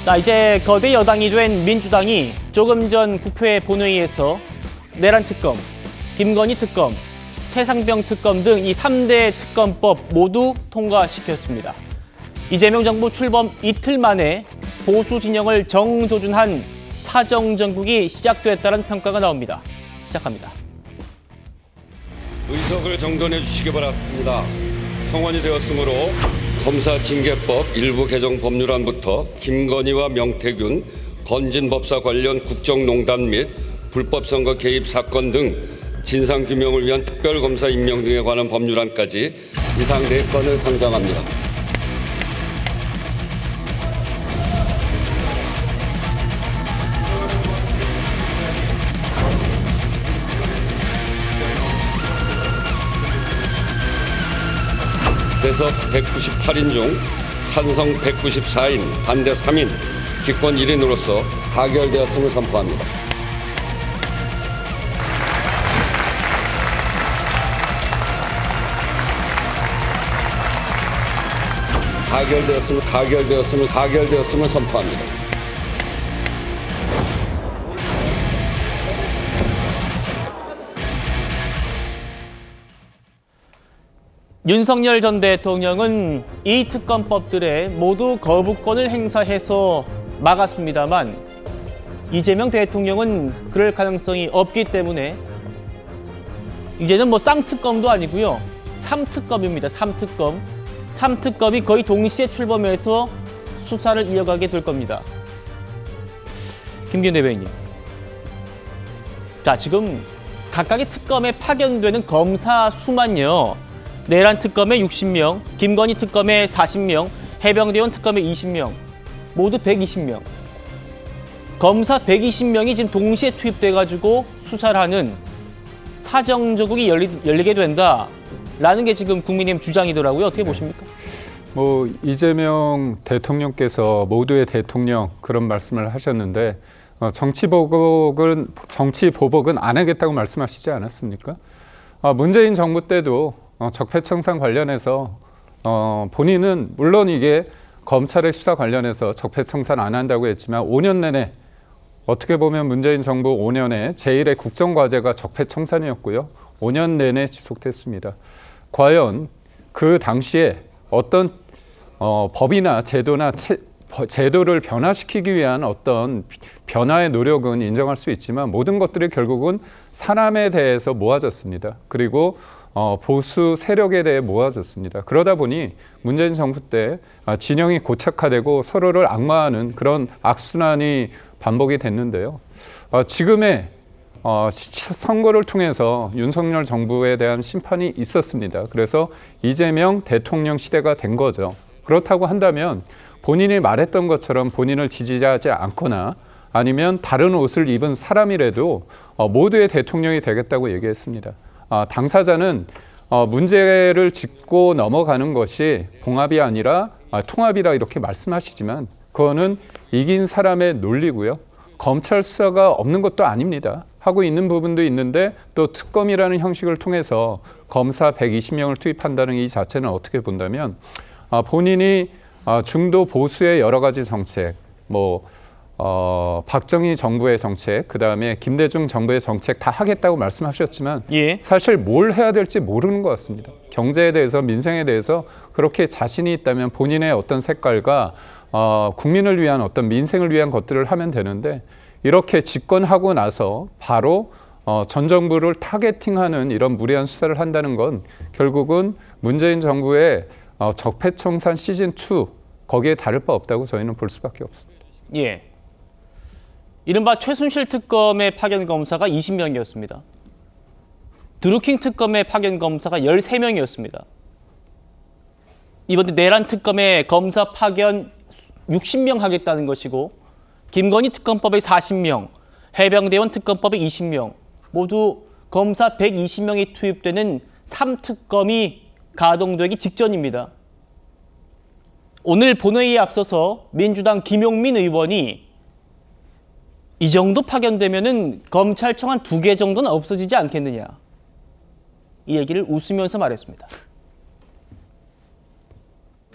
자, 이제 거대 여당이 된 민주당이 조금 전 국회 본회의에서 내란 특검, 김건희 특검, 최상병 특검 등 이 3대 특검법 모두 통과시켰습니다. 이재명 정부 출범 이틀 만에 보수 진영을 정조준한 사정정국이 시작됐다는 평가가 나옵니다. 시작합니다. 의석을 정돈해 주시기 바랍니다. 성원이 되었으므로 검사징계법 일부 개정 법률안부터 김건희와 명태균, 건진법사 관련 국정농단 및 불법선거 개입 사건 등 진상규명을 위한 특별검사 임명 등에 관한 법률안까지 이상 4건을 상정합니다. 재석 198인 중 찬성 194인, 반대 3인, 기권 1인으로서 가결되었음을 선포합니다. 가결되었음을 선포합니다. 윤석열 전 대통령은 이 특검법들에 모두 거부권을 행사해서 막았습니다만 이재명 대통령은 그럴 가능성이 없기 때문에 이제는 뭐 쌍특검도 아니고요. 3특검입니다. 3특검. 3특검이 거의 동시에 출범해서 수사를 이어가게 될 겁니다. 김기현 대변인님. 자, 지금 각각의 특검에 파견되는 검사 수만요. 내란 특검에 60명, 김건희 특검에 40명, 해병대원 특검에 20명, 모두 120명. 검사 120명이 지금 동시에 투입돼가지고 수사를 하는 사정조국이 열리게 된다라는 게 지금 국민의힘 주장이더라고요. 어떻게 보십니까? 뭐 이재명 대통령께서 모두의 대통령 그런 말씀을 하셨는데 정치 보복은 안 하겠다고 말씀하시지 않았습니까? 문재인 정부 때도 적폐청산 관련해서 본인은 물론 이게 검찰의 수사 관련해서 적폐청산 안 한다고 했지만 5년 내내 어떻게 보면 문재인 정부 5년에 제1의 국정과제가 적폐청산이었고요. 5년 내내 지속됐습니다. 과연 그 당시에 어떤 법이나 제도를 변화시키기 위한 어떤 변화의 노력은 인정할 수 있지만 모든 것들이 결국은 사람에 대해서 모아졌습니다. 그리고 보수 세력에 대해 모아졌습니다. 그러다 보니 문재인 정부 때 진영이 고착화되고 서로를 악마하는 그런 악순환이 반복이 됐는데요. 지금의 선거를 통해서 윤석열 정부에 대한 심판이 있었습니다. 그래서 이재명 대통령 시대가 된 거죠. 그렇다고 한다면 본인이 말했던 것처럼 본인을 지지하지 않거나 아니면 다른 옷을 입은 사람이라도 모두의 대통령이 되겠다고 얘기했습니다. 당사자는 문제를 짚고 넘어가는 것이 봉합이 아니라 통합이라 이렇게 말씀하시지만 그거는 이긴 사람의 논리고요. 검찰 수사가 없는 것도 아닙니다. 하고 있는 부분도 있는데 또 특검이라는 형식을 통해서 검사 120명을 투입한다는 이 자체는 어떻게 본다면 본인이 중도 보수의 여러 가지 정책, 박정희 정부의 정책, 그다음에 김대중 정부의 정책 다 하겠다고 말씀하셨지만 사실 뭘 해야 될지 모르는 것 같습니다. 경제에 대해서 민생에 대해서 그렇게 자신이 있다면 본인의 어떤 색깔과 국민을 위한 어떤 민생을 위한 것들을 하면 되는데 이렇게 집권하고 나서 바로 전 정부를 타겟팅하는 이런 무리한 수사를 한다는 건 결국은 문재인 정부의 적폐청산 시즌2 거기에 다를 바 없다고 저희는 볼 수밖에 없습니다. 예. 이른바 최순실 특검의 파견 검사가 20명이었습니다. 드루킹 특검의 파견 검사가 13명이었습니다. 이번에 내란 특검의 검사 파견 60명 하겠다는 것이고 김건희 특검법에 40명, 해병대원 특검법에 20명, 모두 검사 120명이 투입되는 3특검이 가동되기 직전입니다. 오늘 본회의에 앞서서 민주당 김용민 의원이 이 정도 파견되면은 검찰청 한 2개 정도는 없어지지 않겠느냐. 이 얘기를 웃으면서 말했습니다.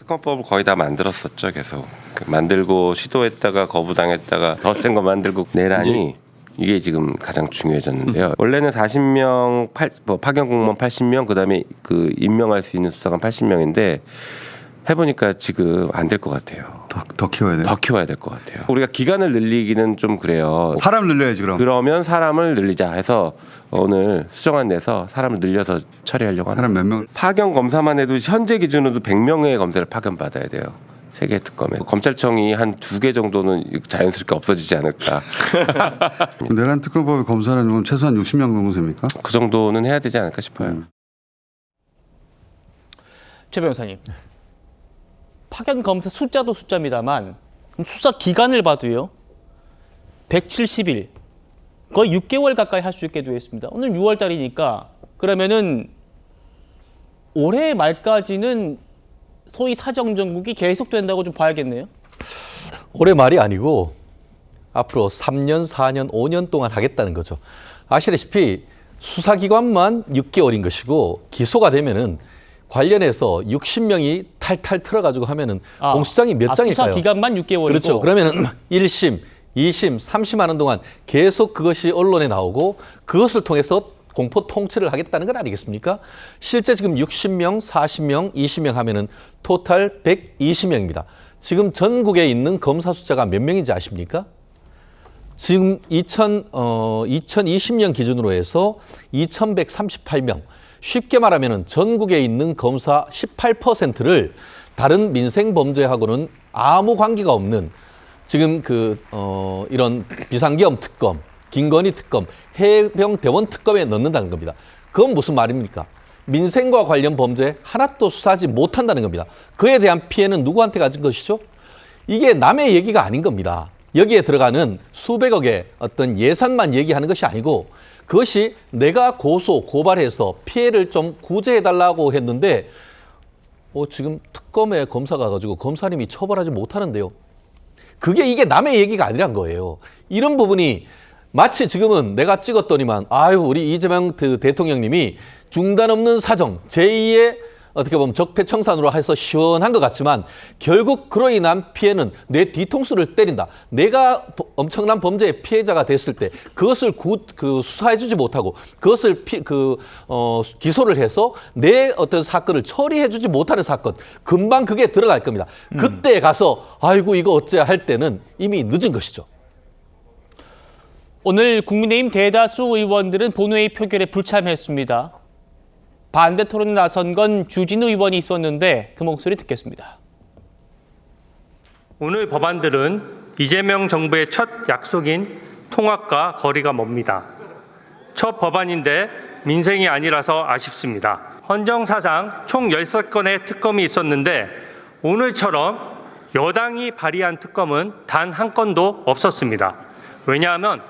특검법을 거의 다 만들었었죠. 계속 만들고 시도했다가 거부당했다가 더 센 거 만들고 내란이 이게 지금 가장 중요해졌는데요. 원래는 40명 파견 공무원 80명 그다음에 그 임명할 수 있는 수사관 80명인데 해보니까 지금 안 될 것 같아요. 더 키워야 돼요. 더 키워야 될 것 같아요. 우리가 기간을 늘리기는 좀 그래요. 사람 늘려야지 그럼. 그러면 사람을 늘리자 해서 오늘 수정안 내서 사람을 늘려서 처리하려고 합니다. 사람 몇 명? 파견 검사만 해도 현재 기준으로도 100명의 검사를 파견 받아야 돼요. 3개 특검에. 검찰청이 한 2개 정도는 자연스럽게 없어지지 않을까. 내란 특검법의 검사는 그럼 최소한 60명 정도 됩니까? 그 정도는 해야 되지 않을까 싶어요. 최 변호사님. 파견 검사 숫자도 숫자입니다만 수사 기간을 봐도요. 170일, 거의 6개월 가까이 할 수 있게 되어 있습니다. 오늘 6월 달이니까 그러면은 올해 말까지는 소위 사정정국이 계속된다고 좀 봐야겠네요. 올해 말이 아니고 앞으로 3년, 4년, 5년 동안 하겠다는 거죠. 아시다시피 수사기관만 6개월인 것이고 기소가 되면은 관련해서 60명이 탈탈 틀어가지고 하면은 공수장이 몇 장일까요? 수사 기간만 6개월이고. 그렇죠. 그러면은 1심, 2심, 3심 하는 동안 계속 그것이 언론에 나오고 그것을 통해서 공포 통치를 하겠다는 건 아니겠습니까? 실제 지금 60명, 40명, 20명 하면은 토탈 120명입니다. 지금 전국에 있는 검사 숫자가 몇 명인지 아십니까? 지금 2020년 기준으로 해서 2138명. 쉽게 말하면 전국에 있는 검사 18%를 다른 민생 범죄하고는 아무 관계가 없는 지금 이런 비상계엄 특검, 김건희 특검, 해병대원 특검에 넣는다는 겁니다. 그건 무슨 말입니까? 민생과 관련 범죄 하나도 수사하지 못한다는 겁니다. 그에 대한 피해는 누구한테 가진 것이죠? 이게 남의 얘기가 아닌 겁니다. 여기에 들어가는 수백억의 어떤 예산만 얘기하는 것이 아니고 그것이 내가 고발해서 피해를 좀 구제해달라고 했는데 지금 특검에 검사가 가지고 검사님이 처벌하지 못하는데요. 이게 남의 얘기가 아니란 거예요. 이런 부분이 마치 지금은 내가 찍었더니만 우리 이재명 대통령님이 중단 없는 사정 제2의 어떻게 보면 적폐청산으로 해서 시원한 것 같지만 결국 그로 인한 피해는 내 뒤통수를 때린다. 내가 엄청난 범죄의 피해자가 됐을 때 그것을 수사해주지 못하고 그것을 기소를 해서 내 어떤 사건을 처리해주지 못하는 사건 금방 그게 들어갈 겁니다. 그때 가서 아이고 이거 어째 할 때는 이미 늦은 것이죠. 오늘 국민의힘 대다수 의원들은 본회의 표결에 불참했습니다. 반대 토론에 나선 건 주진우 의원이 있었는데 그 목소리 듣겠습니다. 오늘 법안들은 이재명 정부의 첫 약속인 통합과 거리가 멉니다. 첫 법안인데 민생이 아니라서 아쉽습니다. 헌정사상 총 16건의 특검이 있었는데 오늘처럼 여당이 발의한 특검은 단 한 건도 없었습니다. 왜냐하면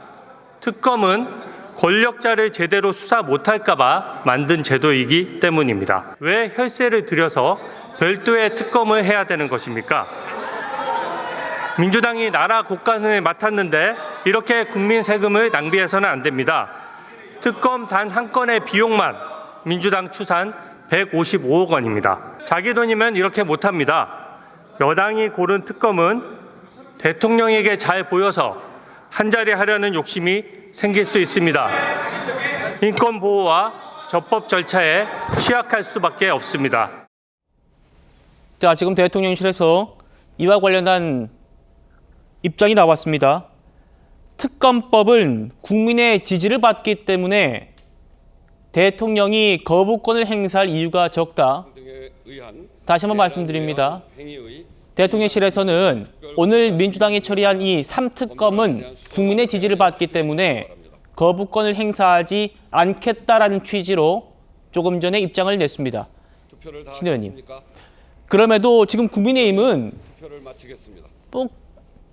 특검은 권력자를 제대로 수사 못할까 봐 만든 제도이기 때문입니다. 왜 혈세를 들여서 별도의 특검을 해야 되는 것입니까? 민주당이 나라 곳간을 맡았는데 이렇게 국민 세금을 낭비해서는 안 됩니다. 특검 단 한 건의 비용만 민주당 추산 155억 원입니다. 자기 돈이면 이렇게 못합니다. 여당이 고른 특검은 대통령에게 잘 보여서 한자리 하려는 욕심이 생길 수 있습니다. 인권 보호와 적법 절차에 취약할 수밖에 없습니다. 자, 지금 대통령실에서 이와 관련한 입장이 나왔습니다. 특검법은 국민의 지지를 받기 때문에 대통령이 거부권을 행사할 이유가 적다. 다시 한번 말씀드립니다. 대통령실에서는 오늘 민주당이 처리한 이 3특검은 국민의 지지를 받기 때문에 거부권을 행사하지 않겠다라는 취지로 조금 전에 입장을 냈습니다. 신 의원님. 그럼에도 지금 국민의힘은 또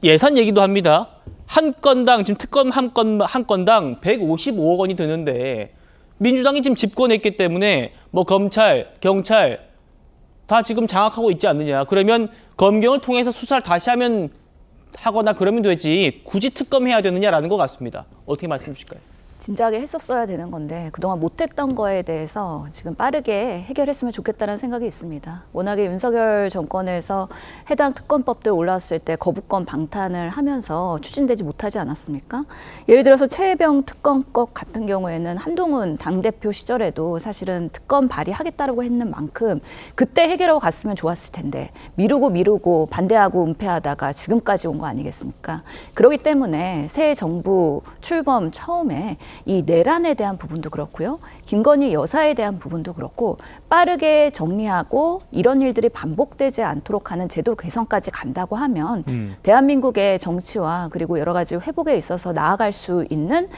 예산 얘기도 합니다. 한 건당 지금 특검 한 건당 155억 원이 드는데 민주당이 지금 집권했기 때문에 뭐 검찰, 경찰 다 지금 장악하고 있지 않느냐. 그러면 검경을 통해서 수사를 다시 하거나 그러면 되지 굳이 특검해야 되느냐라는 것 같습니다. 어떻게 말씀 주실까요? 진작에 했었어야 되는 건데 그동안 못했던 거에 대해서 지금 빠르게 해결했으면 좋겠다는 생각이 있습니다. 워낙에 윤석열 정권에서 해당 특검법들 올라왔을 때 거부권 방탄을 하면서 추진되지 못하지 않았습니까? 예를 들어서 최혜병 특검법 같은 경우에는 한동훈 당대표 시절에도 사실은 특검 발의하겠다라고 했는 만큼 그때 해결하고 갔으면 좋았을 텐데 미루고 반대하고 은폐하다가 지금까지 온 거 아니겠습니까? 그렇기 때문에 새 정부 출범 처음에 이 내란에 대한 부분도 그렇고요. 김건희 여사에 대한 부분도 그렇고 빠르게 정리하고 이런 일들이 반복되지 않도록 하는 제도 개선까지 간다고 하면 대한민국의 정치와 그리고 여러 가지 회복에 있어서 나아갈 수 있는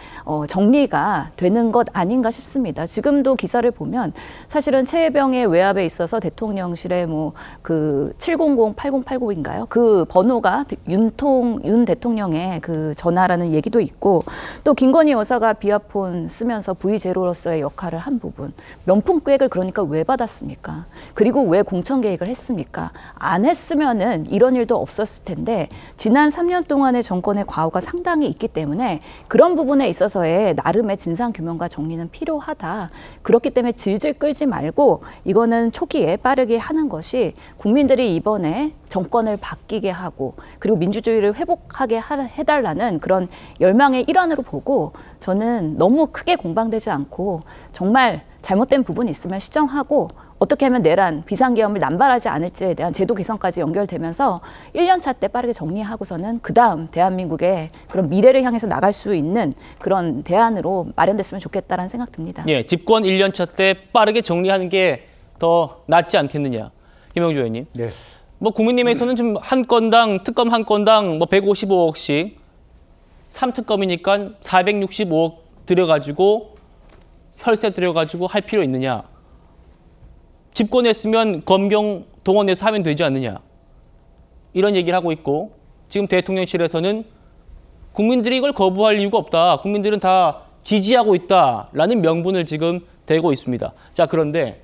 정리가 되는 것 아닌가 싶습니다. 지금도 기사를 보면 사실은 최혜병의 외압에 있어서 대통령실에 뭐 그 700, 8080인가요? 그 번호가 윤 대통령의 그 전화라는 얘기도 있고 또 김건희 여사가 비아폰 쓰면서 V0로서의 역할을 한 부분 명품계획을 그러니까 왜 받았습니까? 그리고 왜 공천 계획을 했습니까? 안 했으면은 이런 일도 없었을 텐데 지난 3년 동안의 정권의 과오가 상당히 있기 때문에 그런 부분에 있어서의 나름의 진상규명과 정리는 필요하다. 그렇기 때문에 질질 끌지 말고 이거는 초기에 빠르게 하는 것이 국민들이 이번에 정권을 바뀌게 하고 그리고 민주주의를 회복하게 해달라는 그런 열망의 일환으로 보고 저는 너무 크게 공방되지 않고 정말 잘못된 부분이 있으면 시정하고 어떻게 하면 내란, 비상계엄을 남발하지 않을지에 대한 제도 개선까지 연결되면서 1년차 때 빠르게 정리하고서는 그다음 대한민국의 그런 미래를 향해서 나갈 수 있는 그런 대안으로 마련됐으면 좋겠다라는 생각 듭니다. 예, 집권 1년차 때 빠르게 정리하는 게 더 낫지 않겠느냐. 김영주 의원님. 네. 뭐 국민님에서는 지금 한 건당 특검 한 건당 뭐 155억씩 3특검이니까 465억 들여가지고 혈세 들여가지고 할 필요 있느냐? 집권했으면 검경 동원해서 하면 되지 않느냐? 이런 얘기를 하고 있고 지금 대통령실에서는 국민들이 이걸 거부할 이유가 없다. 국민들은 다 지지하고 있다라는 명분을 지금 대고 있습니다. 자, 그런데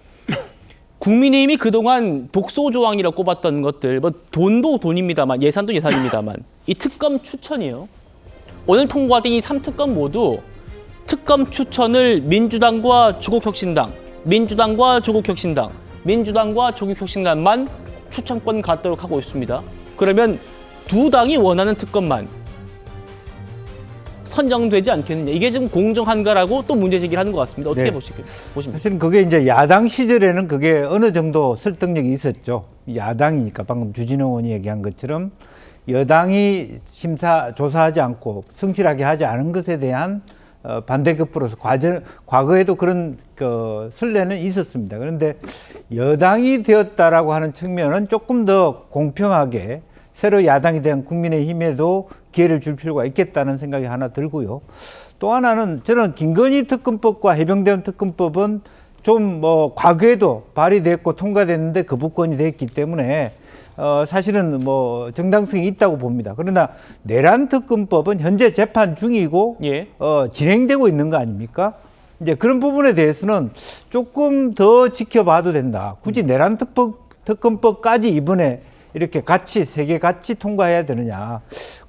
국민의힘이 그동안 독소 조항이라고 꼽았던 것들, 뭐 돈도 돈입니다만 예산도 예산입니다만 이 특검 추천이요. 오늘 통과된 이 3특검 모두 특검 추천을 민주당과 조국혁신당, 민주당과 조국혁신당만 추천권 갖도록 하고 있습니다. 그러면 두 당이 원하는 특검만 선정되지 않겠느냐. 이게 지금 공정한가라고 또 문제 제기를 하는 것 같습니다. 어떻게 네. 보십니까? 사실은 그게 이제 야당 시절에는 그게 어느 정도 설득력이 있었죠. 야당이니까 방금 주진호 의원이 얘기한 것처럼 여당이 조사하지 않고 성실하게 하지 않은 것에 대한 반대급부로서 과거에도 그런 선례는 있었습니다. 그런데 여당이 되었다라고 하는 측면은 조금 더 공평하게 새로 야당이 된 국민의힘에도 기회를 줄 필요가 있겠다는 생각이 하나 들고요. 또 하나는 저는 김건희 특검법과 해병대원 특검법은 좀 뭐 과거에도 발의됐고 통과됐는데 거부권이 됐기 때문에 사실은 뭐 정당성이 있다고 봅니다. 그러나 내란 특검법은 현재 재판 중이고 예. 진행되고 있는 거 아닙니까? 이제 그런 부분에 대해서는 조금 더 지켜봐도 된다. 굳이 내란 특검법까지 이번에 이렇게 세 개 같이 통과해야 되느냐.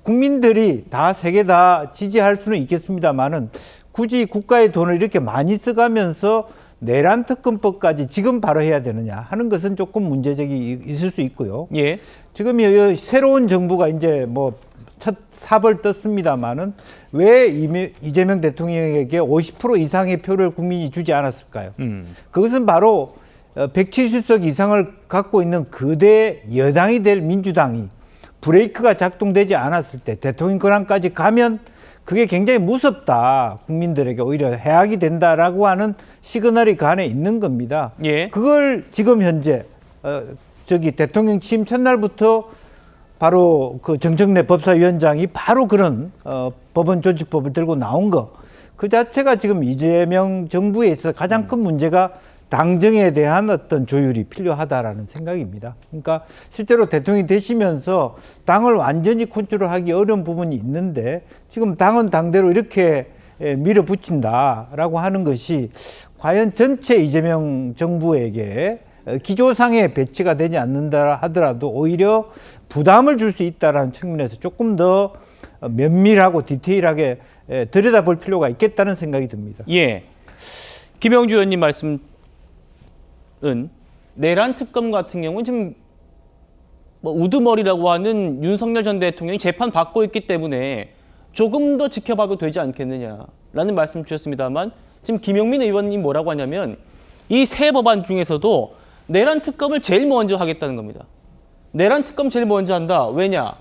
국민들이 다 세 개 다 지지할 수는 있겠습니다만은 굳이 국가의 돈을 이렇게 많이 써가면서 내란 특검법까지 지금 바로 해야 되느냐 하는 것은 조금 문제적이 있을 수 있고요. 예. 지금 새로운 정부가 이제 뭐 첫 삽을 떴습니다만은 왜 이재명 대통령에게 50% 이상의 표를 국민이 주지 않았을까요? 그것은 바로 170석 이상을 갖고 있는 거대 여당이 될 민주당이 브레이크가 작동되지 않았을 때 대통령 권한까지 가면 그게 굉장히 무섭다. 국민들에게 오히려 해악이 된다라고 하는 시그널이 그 안에 있는 겁니다. 예. 그걸 지금 현재 대통령 취임 첫날부터 바로 그 정청래 법사위원장이 바로 그런 법원 조직법을 들고 나온 거 그 자체가 지금 이재명 정부에 있어서 가장 큰 문제가 당정에 대한 어떤 조율이 필요하다라는 생각입니다. 그러니까 실제로 대통령이 되시면서 당을 완전히 컨트롤하기 어려운 부분이 있는데 지금 당은 당대로 이렇게 밀어붙인다라고 하는 것이 과연 전체 이재명 정부에게 기조상에 배치가 되지 않는다 하더라도 오히려 부담을 줄 수 있다는 측면에서 조금 더 면밀하고 디테일하게 들여다볼 필요가 있겠다는 생각이 듭니다. 예. 김영주 의원님 말씀은 내란 특검 같은 경우는 지금 뭐 우두머리라고 하는 윤석열 전 대통령이 재판 받고 있기 때문에 조금 더 지켜봐도 되지 않겠느냐라는 말씀 주셨습니다만 지금 김용민 의원님 뭐라고 하냐면 이 세 법안 중에서도 내란 특검을 제일 먼저 하겠다는 겁니다. 내란 특검 제일 먼저 한다. 왜냐?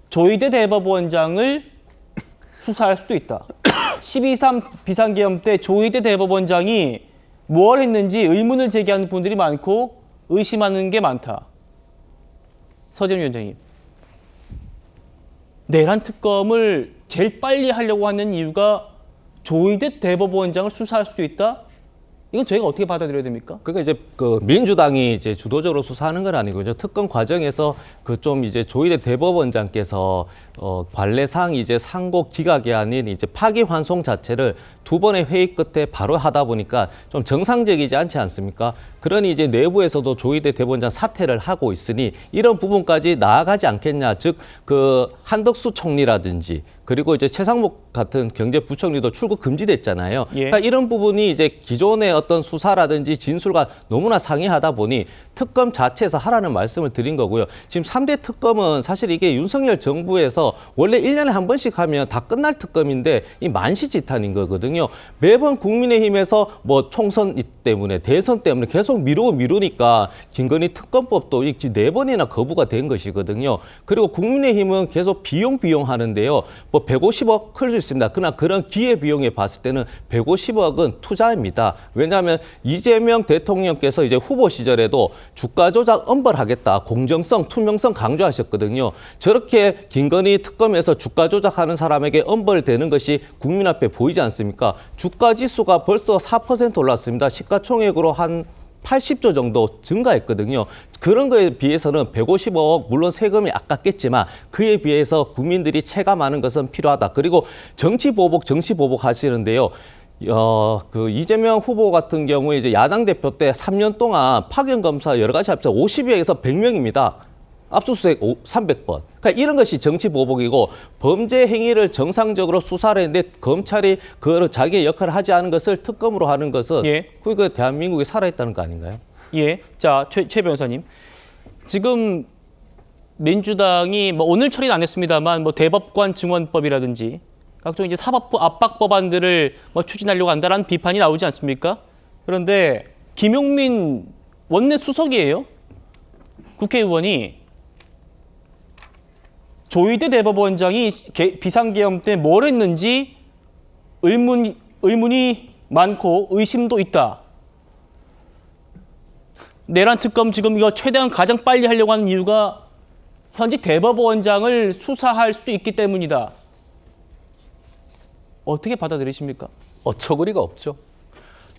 조희대 대법원장을 수사할 수도 있다. 12.3 비상계엄 때 조희대 대법원장이 뭘 했는지 의문을 제기하는 분들이 많고 의심하는 게 많다. 서재민 위원장님. 내란 특검을 제일 빨리 하려고 하는 이유가 조희대 대법원장을 수사할 수도 있다? 이건 저희가 어떻게 받아들여야 됩니까? 그러니까 이제 그 민주당이 이제 주도적으로 수사하는 건 아니고요. 특검 과정에서 그 좀 이제 조희대 대법원장께서 관례상 이제 상고 기각이 아닌 이제 파기환송 자체를 두 번의 회의 끝에 바로 하다 보니까 좀 정상적이지 않지 않습니까? 그러니 이제 내부에서도 조희대 대법원장 사퇴를 하고 있으니 이런 부분까지 나아가지 않겠냐. 즉 그 한덕수 총리라든지 그리고 이제 최상목 같은 경제부총리도 출국 금지됐잖아요. 예. 그러니까 이런 부분이 이제 기존의 어떤 수사라든지 진술과 너무나 상이하다 보니 특검 자체에서 하라는 말씀을 드린 거고요. 지금 3대 특검은 사실 이게 윤석열 정부에서 원래 1년에 한 번씩 하면 다 끝날 특검인데 이 만시지탄인 거거든요. 매번 국민의힘에서 뭐 총선 때문에 대선 때문에 계속 미루니까 김건희 특검법도 4번이나 거부가 된 것이거든요. 그리고 국민의힘은 계속 비용 하는데요. 뭐 150억 클 수 있습니다. 그러나 그런 기회비용에 봤을 때는 150억은 투자입니다. 왜냐하면 이재명 대통령께서 이제 후보 시절에도 주가 조작 엄벌하겠다. 공정성, 투명성 강조하셨거든요. 저렇게 김건희 특검에서 주가 조작하는 사람에게 엄벌되는 것이 국민 앞에 보이지 않습니까? 주가 지수가 벌써 4% 올랐습니다. 시가총액으로 한 80조 정도 증가했거든요. 그런 거에 비해서는 150억 물론 세금이 아깝겠지만 그에 비해서 국민들이 체감하는 것은 필요하다. 그리고 정치 보복 하시는데요. 그 이재명 후보 같은 경우에 이제 야당 대표 때 3년 동안 파견 검사 여러 가지 합쳐 50여에서 100명입니다. 압수수색 300번. 그러니까 이런 것이 정치 보복이고 범죄 행위를 정상적으로 수사를 했는데 검찰이 그 자기의 역할을 하지 않은 것을 특검으로 하는 것은 예. 그러니까 대한민국이 살아있다는 거 아닌가요? 예. 자, 최 변호사님. 지금 민주당이 뭐 오늘 처리는 안 했습니다만 뭐 대법관 증언법이라든지 각종 이제 사법부 압박 법안들을 뭐 추진하려고 한다라는 비판이 나오지 않습니까? 그런데 김용민 원내 수석이에요. 국회의원이 조희대 대법원장이 비상계엄 때 뭘 했는지 의문이 많고 의심도 있다. 내란 특검 지금 이거 최대한 가장 빨리 하려고 하는 이유가 현직 대법원장을 수사할 수 있기 때문이다. 어떻게 받아들이십니까? 어처구니가 없죠.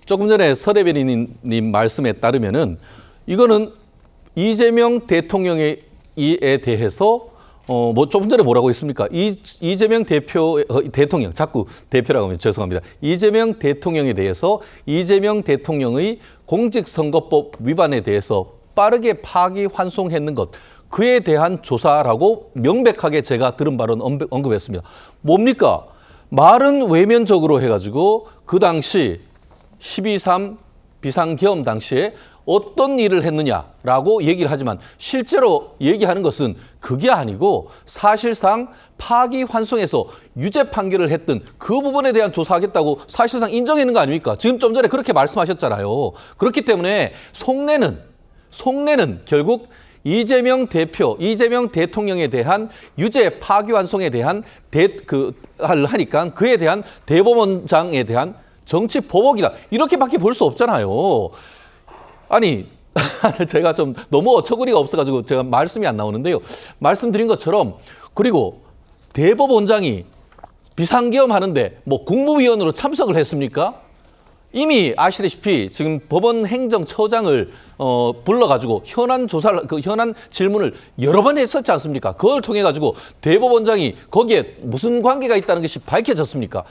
조금 전에 서대변인님 말씀에 따르면은 이거는 이재명 대통령에 대해서 뭐 조금 전에 뭐라고 했습니까? 이재명 대통령 자꾸 대표라고 하면 죄송합니다. 이재명 대통령에 대해서 이재명 대통령의 공직선거법 위반에 대해서 빠르게 파기환송했는 것 그에 대한 조사라고 명백하게 제가 들은 바로는 언급했습니다. 뭡니까? 말은 외면적으로 해가지고 그 당시 12.3 비상계엄 당시에 어떤 일을 했느냐라고 얘기를 하지만 실제로 얘기하는 것은 그게 아니고 사실상 파기환송해서 유죄 판결을 했던 그 부분에 대한 조사하겠다고 사실상 인정했는 거 아닙니까? 지금 좀 전에 그렇게 말씀하셨잖아요. 그렇기 때문에 속내는 결국 이재명 대통령에 대한 유죄 파기환송에 대한 하니까 그에 대한 대법원장에 대한 정치 보복이다. 이렇게밖에 볼 수 없잖아요. 아니 제가 좀 너무 어처구니가 없어가지고 제가 말씀이 안 나오는데요. 말씀드린 것처럼 그리고 대법원장이 비상계엄 하는데 뭐 국무위원으로 참석을 했습니까? 이미 아시다시피 지금 법원 행정처장을 불러가지고 현안 질문을 여러 번 했었지 않습니까? 그걸 통해 가지고 대법원장이 거기에 무슨 관계가 있다는 것이 밝혀졌습니까?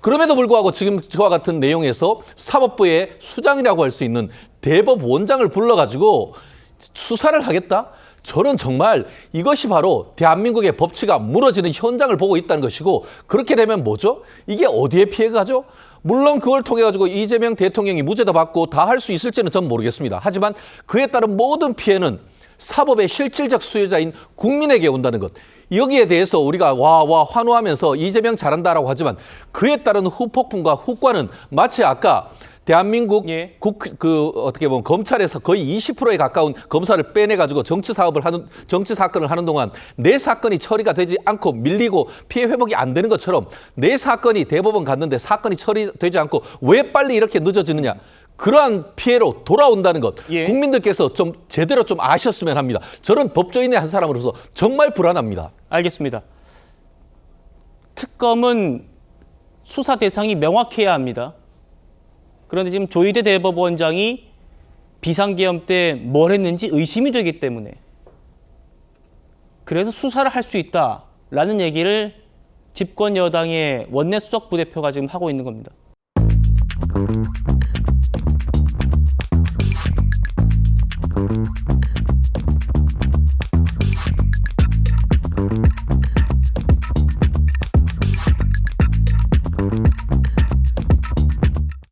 그럼에도 불구하고 지금 저와 같은 내용에서 사법부의 수장이라고 할 수 있는 대법원장을 불러가지고 수사를 하겠다? 저는 정말 이것이 바로 대한민국의 법치가 무너지는 현장을 보고 있다는 것이고, 그렇게 되면 뭐죠? 이게 어디에 피해가 가죠? 물론 그걸 통해 가지고 이재명 대통령이 무죄도 받고 다 할 수 있을지는 전 모르겠습니다. 하지만 그에 따른 모든 피해는 사법의 실질적 수혜자인 국민에게 온다는 것. 여기에 대해서 우리가 와 환호하면서 이재명 잘한다라고 하지만 그에 따른 후폭풍과 후과는 마치 아까 대한민국 예. 어떻게 보면 검찰에서 거의 20%에 가까운 검사를 빼내 가지고 정치 사건을 하는 동안 내 사건이 처리가 되지 않고 밀리고 피해 회복이 안 되는 것처럼 내 사건이 대법원 갔는데 사건이 처리되지 않고 왜 빨리 이렇게 늦어지느냐. 그러한 피해로 돌아온다는 것. 예. 국민들께서 좀 제대로 좀 아셨으면 합니다. 저는 법조인의 한 사람으로서 정말 불안합니다. 알겠습니다. 특검은 수사 대상이 명확해야 합니다. 그런데 지금 조희대 대법원장이 비상계엄 때 뭘 했는지 의심이 되기 때문에 그래서 수사를 할 수 있다라는 얘기를 집권 여당의 원내 수석 부대표가 지금 하고 있는 겁니다.